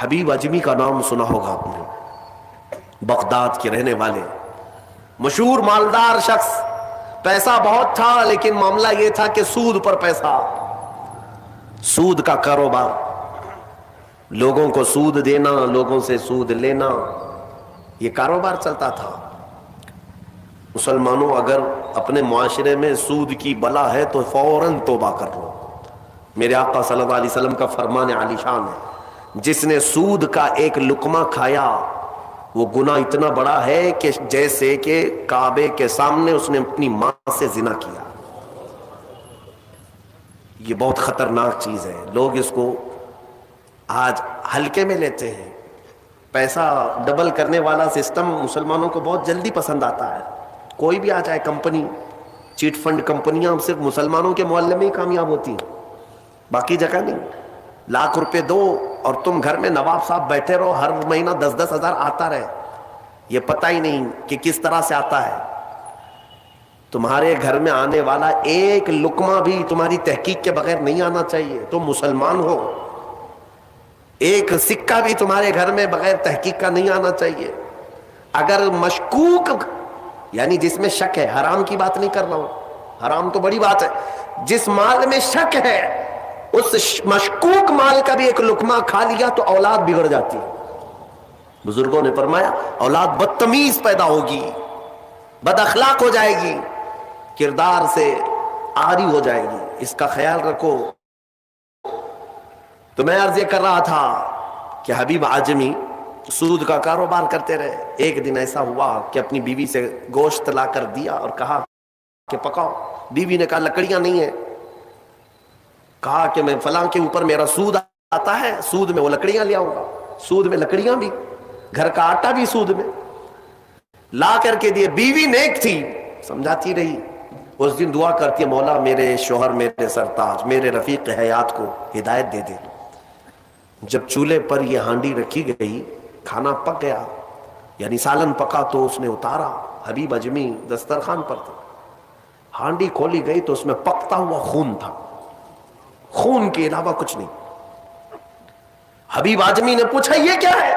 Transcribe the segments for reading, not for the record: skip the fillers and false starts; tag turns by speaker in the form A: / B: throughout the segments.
A: حبیب اجمی کا نام سنا ہوگا آپ نے، بغداد کے رہنے والے مشہور مالدار شخص، پیسہ بہت تھا لیکن معاملہ یہ تھا کہ سود پر پیسہ، سود کا کاروبار، لوگوں کو سود دینا، لوگوں سے سود لینا، یہ کاروبار چلتا تھا۔ مسلمانوں اگر اپنے معاشرے میں سود کی بلا ہے تو فوراً توبہ کر لو۔ میرے آقا صلی اللہ علیہ وسلم کا فرمان عالی شان ہے، جس نے سود کا ایک لقمہ کھایا وہ گناہ اتنا بڑا ہے کہ جیسے کہ کعبے کے سامنے اس نے اپنی ماں سے زنا کیا۔ یہ بہت خطرناک چیز ہے، لوگ اس کو آج ہلکے میں لیتے ہیں۔ پیسہ ڈبل کرنے والا سسٹم مسلمانوں کو بہت جلدی پسند آتا ہے، کوئی بھی آ جائے کمپنی، چیٹ فنڈ کمپنیاں صرف مسلمانوں کے محلے میں ہی کامیاب ہوتی ہیں، باقی جگہ نہیں۔ لاکھ روپے دو اور تم گھر میں نواب صاحب بیٹھے رہو، ہر مہینہ 10-10 ہزار آتا رہے، یہ پتہ ہی نہیں کہ کس طرح سے آتا ہے۔ تمہارے گھر میں آنے والا ایک لقمہ بھی تمہاری تحقیق کے بغیر نہیں آنا چاہیے، تم مسلمان ہو۔ ایک سکہ بھی تمہارے گھر میں بغیر تحقیق کا نہیں آنا چاہیے۔ اگر مشکوک، یعنی جس میں شک ہے، حرام کی بات نہیں کر رہا ہوں، حرام تو بڑی بات ہے، جس مال میں شک ہے اس مشکوک مال کا بھی ایک لقمہ کھا لیا تو اولاد بگڑ جاتی ہے۔ بزرگوں نے فرمایا اولاد بدتمیز پیدا ہوگی، بد اخلاق ہو جائے گی، کردار سے عاری ہو جائے گی، اس کا خیال رکھو۔ تو میں عرض یہ کر رہا تھا کہ حبیب اعجمی سود کا کاروبار کرتے رہے۔ ایک دن ایسا ہوا کہ اپنی بیوی سے گوشت لا کر دیا اور کہا کہ پکاؤ۔ بیوی نے کہا لکڑیاں نہیں ہیں، کہا کہ میں فلاں کے اوپر میرا سود آتا ہے، سود میں وہ لکڑیاں لے آؤں گا، سود میں لکڑیاں بھی، گھر کا آٹا بھی سود میں لا کر کے دیے۔ بیوی نیک تھی، سمجھاتی رہی۔ اس دن دعا کرتی ہے مولا میرے شوہر، میرے سرتاج، میرے رفیق حیات کو ہدایت دے دے۔ جب چولہے پر یہ ہانڈی رکھی گئی، کھانا پک گیا، یعنی سالن پکا تو اس نے اتارا، حبیب اجمی دسترخوان پر تھا، ہانڈی کھولی گئی تو اس میں پکتا ہوا خون تھا، خون کے علاوہ کچھ نہیں۔ حبیب اعجمی نے پوچھا یہ کیا ہے؟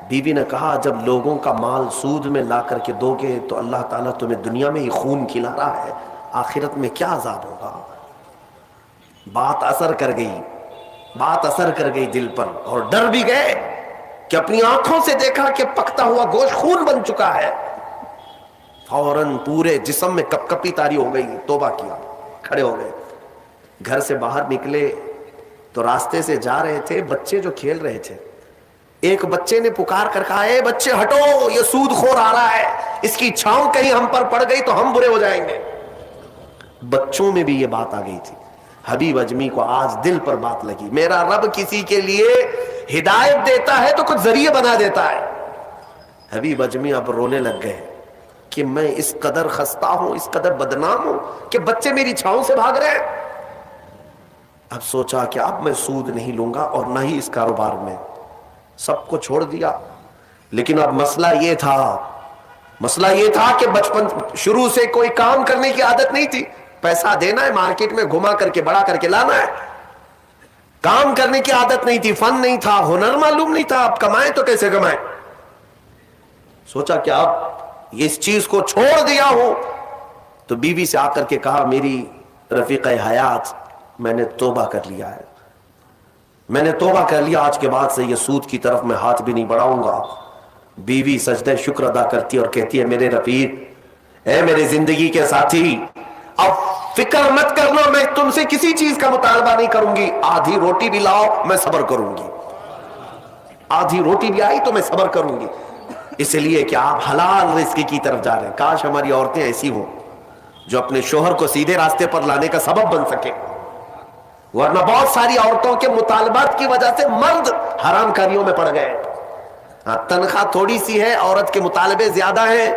A: بیوی نے کہا جب لوگوں کا مال سود میں لا کر کے دو گے تو اللہ تعالیٰ تمہیں دنیا میں ہی خون کھلا رہا ہے، آخرت میں کیا عذاب ہوگا۔ بات اثر کر گئی، بات اثر کر گئی دل پر، اور ڈر بھی گئے کہ اپنی آنکھوں سے دیکھا کہ پکتا ہوا گوشت خون بن چکا ہے۔ فوراً پورے جسم میں کپ کپی طاری ہو گئی، توبہ کیا، کھڑے ہو گئے۔ گھر سے باہر نکلے تو راستے سے جا رہے تھے، بچے جو کھیل رہے تھے، ایک بچے نے پکار کر کہا اے بچے ہٹو، یہ سود خور آ رہا ہے، اس کی چھاؤں کہیں ہم پر پڑ گئی تو ہم برے ہو جائیں گے۔ بچوں میں بھی یہ بات آ گئی تھی۔ حبیب اجمی کو آج دل پر بات لگی، میرا رب کسی کے لیے ہدایت دیتا ہے تو کچھ ذریعے بنا دیتا ہے۔ حبیب اجمی اب رونے لگ گئے کہ میں اس قدر خستہ ہوں، اس قدر بدنام ہوں کہ بچے میری چھاؤں سے بھاگ رہے ہیں۔ اب سوچا کہ اب میں سود نہیں لوں گا اور نہ ہی اس کاروبار میں، سب کو چھوڑ دیا۔ لیکن اب مسئلہ یہ تھا کہ بچپن شروع سے کوئی کام کرنے کی عادت نہیں تھی، پیسہ دینا ہے مارکیٹ میں گھما کر کے بڑا کر کے لانا ہے، کام کرنے کی عادت نہیں تھی، فن نہیں تھا، ہنر معلوم نہیں تھا، اب کمائیں تو کیسے کمائیں۔ سوچا کہ اب اس چیز کو چھوڑ دیا ہوں، تو بیوی سے آ کر کے کہا میری رفیق حیات میں نے توبہ کر لیا ہے، میں نے توبہ کر لیا، آج کے بعد سے یہ سود کی طرف میں ہاتھ بھی نہیں بڑھاؤں گا۔ بیوی سجدہ شکر ادا کرتی اور کہتی ہے میرے رفیق، اے میرے زندگی کے ساتھی، اب فکر مت کرنا، میں تم سے کسی چیز کا مطالبہ نہیں کروں گی، آدھی روٹی بھی لاؤ میں صبر کروں گی، آدھی روٹی بھی آئی تو میں صبر کروں گی، اس لیے کہ آپ حلال رزق کی طرف جا رہے ہیں۔ کاش ہماری عورتیں ایسی ہوں جو اپنے شوہر کو سیدھے راستے پر لانے کا سبب بن سکے، ورنہ بہت ساری عورتوں کے مطالبات کی وجہ سے مرد حرام کاریوں میں پڑ گئے۔ تنخواہ تھوڑی سی ہے، عورت کے مطالبے زیادہ ہیں،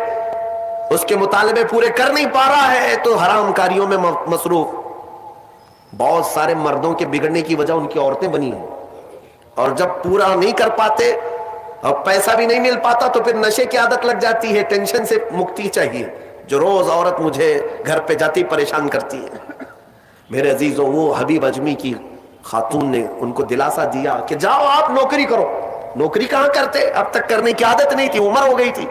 A: اس کے مطالبے پورے کر نہیں پا رہا ہے تو حرام کاریوں میں مصروف۔ بہت سارے مردوں کے بگڑنے کی وجہ ان کی عورتیں بنی ہیں، اور جب پورا نہیں کر پاتے اور پیسہ بھی نہیں مل پاتا تو پھر نشے کی عادت لگ جاتی ہے، ٹینشن سے مکتی چاہیے، جو روز عورت مجھے گھر پہ جاتی پریشان کرتی ہے۔ میرے عزیزوں، وہ حبیب اجمی کی خاتون نے ان کو دلاسا دیا کہ جاؤ آپ نوکری کرو، نوکری کہاں کرتے, اب تک کرنے کی عادت نہیں تھی, عمر ہو گئی تھی.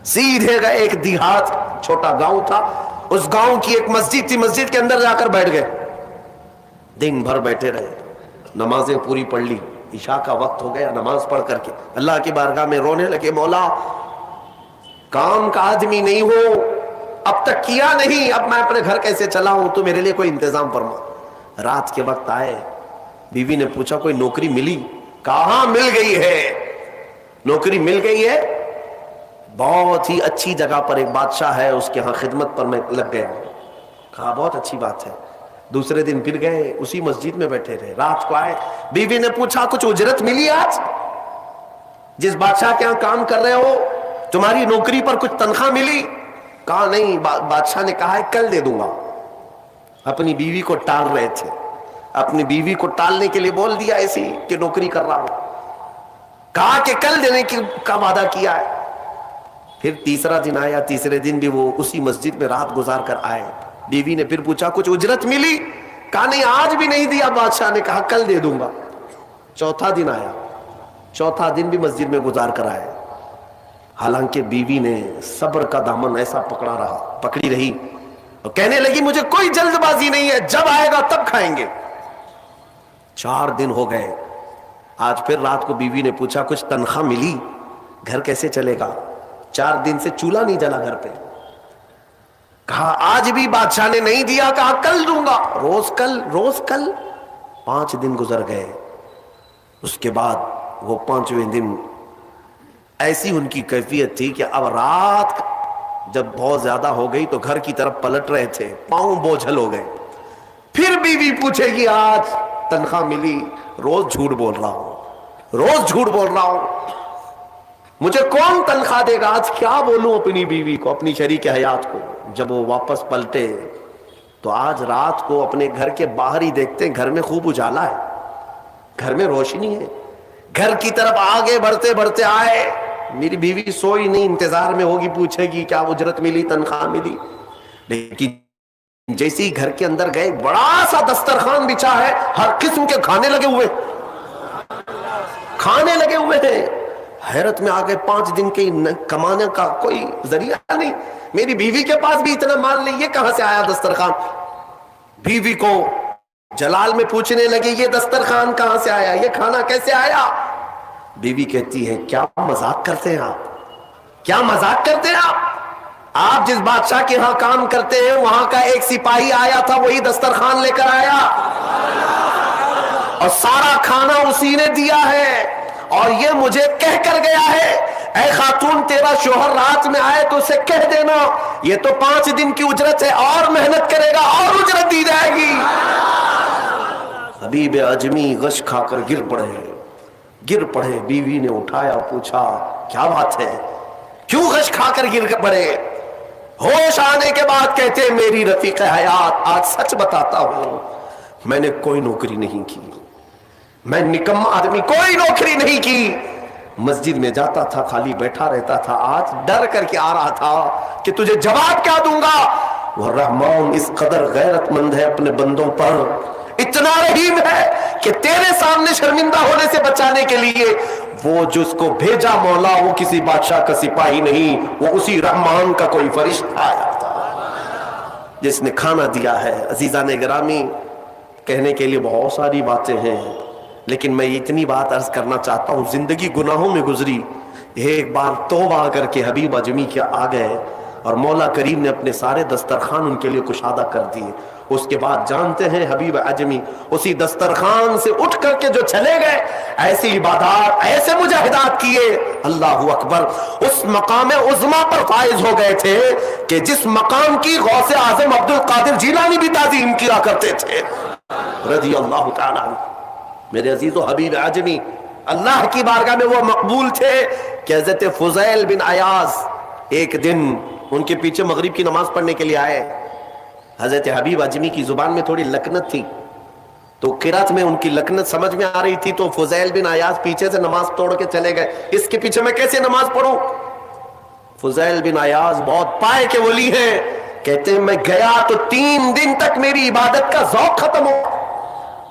A: سیدھے گئے ایک دیہات, چھوٹا گاؤں تھا, اس گاؤں کی ایک مسجد تھی, مسجد کے اندر جا کر بیٹھ گئے. دن بھر بیٹھے رہے, نمازیں پوری پڑھ لی, عشاء کا وقت ہو گیا, نماز پڑھ کر کے اللہ کی بارگاہ میں رونے لگے, مولا کام کا آدمی نہیں ہو, اب تک کیا نہیں, اب میں اپنے گھر کیسے چلاؤں, تو میرے لیے کوئی انتظام فرما. رات کے وقت آئے, بیوی نے پوچھا کوئی نوکری ملی؟ کہاں مل گئی ہے, نوکری مل گئی ہے, بہت ہی اچھی جگہ پر ایک بادشاہ ہے, اس کے ہاں خدمت پر میں لگ گیا. کہا بہت اچھی بات ہے. دوسرے دن پھر گئے, اسی مسجد میں بیٹھے رہے. رات کو آئے, بیوی نے پوچھا کچھ اجرت ملی آج؟ جس بادشاہ کے ہاں کام کر رہے ہو تمہاری نوکری پر کچھ تنخواہ ملی؟ کہا نہیں. بادشاہ نے کہا ہے کل دے دوں گا. اپنی بیوی کو ٹال رہے تھے, اپنی بیوی کو ٹالنے کے لیے بول دیا ایسی کہ نوکری کر رہا ہوں. کہا کہ کل دینے کا وعدہ کیا ہے. پھر تیسرا دن آیا, تیسرے دن بھی وہ اسی مسجد میں رات گزار کر آئے. بیوی نے پھر پوچھا کچھ اجرت ملی؟ کہا نہیں آج بھی نہیں دیا. بادشاہ نے کہا کل دے دوں گا. چوتھا دن آیا, چوتھا دن بھی مسجد میں گزار کر آئے. حالانکہ بیوی نے صبر کا دامن ایسا پکڑی رہی اور کہنے لگی مجھے کوئی جلد بازی نہیں ہے, جب آئے گا تب کھائیں گے. 4 دن ہو گئے. آج پھر رات کو بیوی نے پوچھا کچھ تنخواہ ملی؟ گھر کیسے چلے گا, 4 دن سے چولہا نہیں جلا گھر پہ. کہا آج بھی بادشاہ نے نہیں دیا. کہا کل دوں گا. روز کل, روز کل. 5 دن گزر گئے. اس کے بعد وہ 5ویں دن ایسی ان کی کیفیت تھی کہ اب رات جب بہت زیادہ ہو گئی تو گھر کی طرف پلٹ رہے تھے, پاؤں بوجھل ہو گئے. پھر بیوی پوچھے گی آج تنخواہ ملی؟ روز جھوٹ بول رہا ہوں, روز جھوٹ بول رہا ہوں, مجھے کون تنخواہ دے گا؟ آج کیا بولوں اپنی بیوی کو, اپنی شریک حیات کو. جب وہ واپس پلٹے تو آج رات کو اپنے گھر کے باہر ہی دیکھتے ہیں گھر میں خوب اجالا ہے, گھر میں روشنی ہے. گھر کی طرف آگے بڑھتے بڑھتے آئے, میری بیوی سوئی نہیں, انتظار میں ہوگی, پوچھے گی کیا اجرت ملی, تنخواہ ملی. لیکن جیسے ہی گھر کے اندر گئے, بڑا سا دسترخوان بچھا ہے, ہر قسم کے کھانے لگے ہوئے, کھانے لگے ہوئے ہیں. حیرت میں آ گئے, 5 دن کے کمانے کا کوئی ذریعہ نہیں, میری بیوی کے پاس بھی اتنا مال نہیں, یہ کہاں سے آیا دسترخوان؟ بیوی کو جلال میں پوچھنے لگے یہ دسترخوان کہاں سے آیا, یہ کھانا کیسے آیا؟ بیوی کہتی ہے کیا مذاق کرتے ہیں آپ, کیا مذاق کرتے ہیں آپ جس بادشاہ کے ہاں کام کرتے ہیں وہاں کا ایک سپاہی آیا تھا, وہی دسترخوان لے کر آیا اور سارا کھانا اسی نے دیا ہے, اور یہ مجھے کہہ کر گیا ہے اے خاتون تیرا شوہر رات میں آئے تو اسے کہہ دینا یہ تو 5 دن کی اجرت ہے, اور محنت کرے گا اور اجرت دی جائے گی. حبیب اجمی غش کھا کر گر پڑے. بیوی نے اٹھایا, پوچھا کیا بات ہے, کیوں غش کھا کر گر پڑے؟ ہوش آنے کے بعد کہتے میری رفیق حیات آج سچ بتاتا ہوں, میں نے کوئی نوکری نہیں کی, میں نکما آدمی, کوئی نوکری نہیں کی. مسجد میں جاتا تھا, خالی بیٹھا رہتا تھا. آج ڈر کر کے آ رہا تھا کہ تجھے جواب کیا دوں گا. وہ رحمان اس قدر غیرت مند ہے اپنے بندوں پر, اتنا رحیم ہے کہ تیرے سامنے شرمندہ ہونے سے بچانے کے لیے وہ جس کو بھیجا مولا وہ کسی بادشاہ کا سپاہی نہیں, وہ اسی رحمان کا کوئی فرشتہ آیا تھا جس نے کھانا دیا ہے. عزیزان گرامی, کہنے کے لیے بہت ساری باتیں ہیں, لیکن میں اتنی بات عرض کرنا چاہتا ہوں. زندگی گناہوں میں گزری, ایک بار توبہ کر کے حبیب اجمی کے آ گئے اور مولا کریم نے اپنے سارے دسترخوان ان کے لیے کشادہ کر دیے. اس کے بعد جانتے ہیں حبیب اجمی اسی دسترخوان سے اٹھ کر کے جو چلے گئے, ایسی عبادات, ایسے مجاہدات کیے, اللہ اکبر, اس مقام عظما پر فائز ہو گئے تھے کہ جس مقام کی غوث اعظم عبد القادر جیلانی بھی تعظیم کیا کرتے تھے رضی اللہ تعالی عنہ. میرے عزیز و حبیب اجمی اللہ کی بارگاہ میں وہ مقبول تھے کہ حضرت فضیل بن عیاض ایک دن ان کے پیچھے مغرب کی نماز پڑھنے کے لیے آئے. حضرت حبیب اجمی کی زبان میں تھوڑی لکنت تھی, تو قرات میں ان کی لکنت سمجھ میں آ رہی تھی, تو فضیل بن عیاض پیچھے سے نماز توڑ کے چلے گئے, اس کے پیچھے میں کیسے نماز پڑھوں. فضیل بن عیاض بہت پائے کے ولی ہیں, کہتے ہیں میں گیا تو 3 دن تک میری عبادت کا ذوق ختم ہو,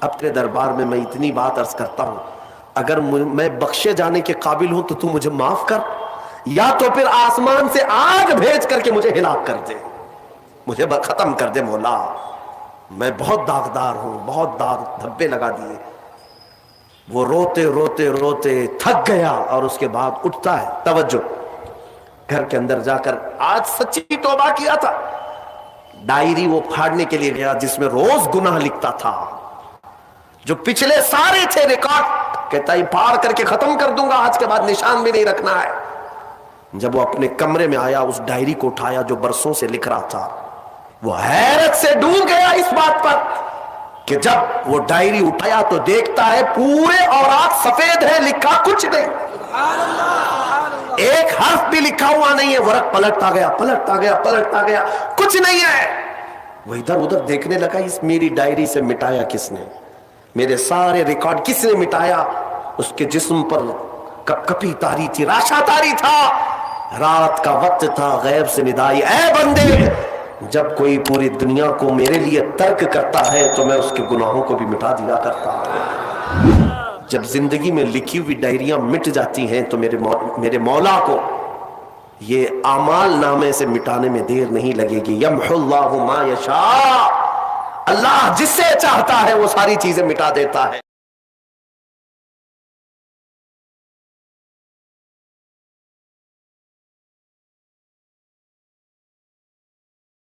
A: اب تیرے دربار میں اتنی بات عرض کرتا ہوں، اگر میں بخشے جانے کے قابل ہوں تو مجھے معاف کر، یا تو پھر آسمان سے آگ بھیج کر کے مجھے ہلاک کر دے، مجھے ختم کر دے مولا، میں بہت داغدار ہوں، بہت داغ دھبے لگا دیے۔ وہ روتے روتے روتے تھک گیا اور اس کے بعد اٹھتا ہے، توجہ، گھر کے اندر جا کر آج سچی توبہ کیا تھا، ڈائری وہ پھاڑنے کے لیے گیا جس میں روز گناہ لکھتا تھا، جو پچھلے سارے تھے ریکارڈ، کہتا ہے پھاڑ کر کے ختم کر دوں گا، آج کے بعد نشان بھی نہیں رکھنا ہے۔ جب وہ اپنے کمرے میں آیا، اس ڈائری کو اٹھایا جو برسوں سے لکھ رہا تھا، وہ حیرت سے ڈوب گیا اس بات پر کہ جب وہ ڈائری اٹھایا تو دیکھتا ہے پورے اوراق سفید ہے، لکھا کچھ نہیں، ایک حرف بھی لکھا ہوا نہیں ہے۔ ورق پلٹتا گیا، پلٹتا گیا، پلٹتا گیا، کچھ نہیں ہے۔ وہ ادھر ادھر دیکھنے لگا، اس میری ڈائری سے مٹایا کس نے، میرے سارے ریکارڈ کس نے مٹایا؟ اس کے جسم پر کپ کپی تاری تھی، راشا تاری تھا، رات کا وقت تھا، غیب سے ندائی، اے بندے، جب کوئی پوری دنیا کو میرے لیے ترک کرتا ہے تو میں اس کے گناہوں کو بھی مٹا دیا کرتا ہوں۔ جب زندگی میں لکھی ہوئی ڈائریاں مٹ جاتی ہیں تو میرے مولا کو یہ اعمال نامے سے مٹانے میں دیر نہیں لگے گی۔ یمحو اللہ ما یشاء، اللہ جس سے چاہتا ہے وہ ساری چیزیں مٹا دیتا ہے۔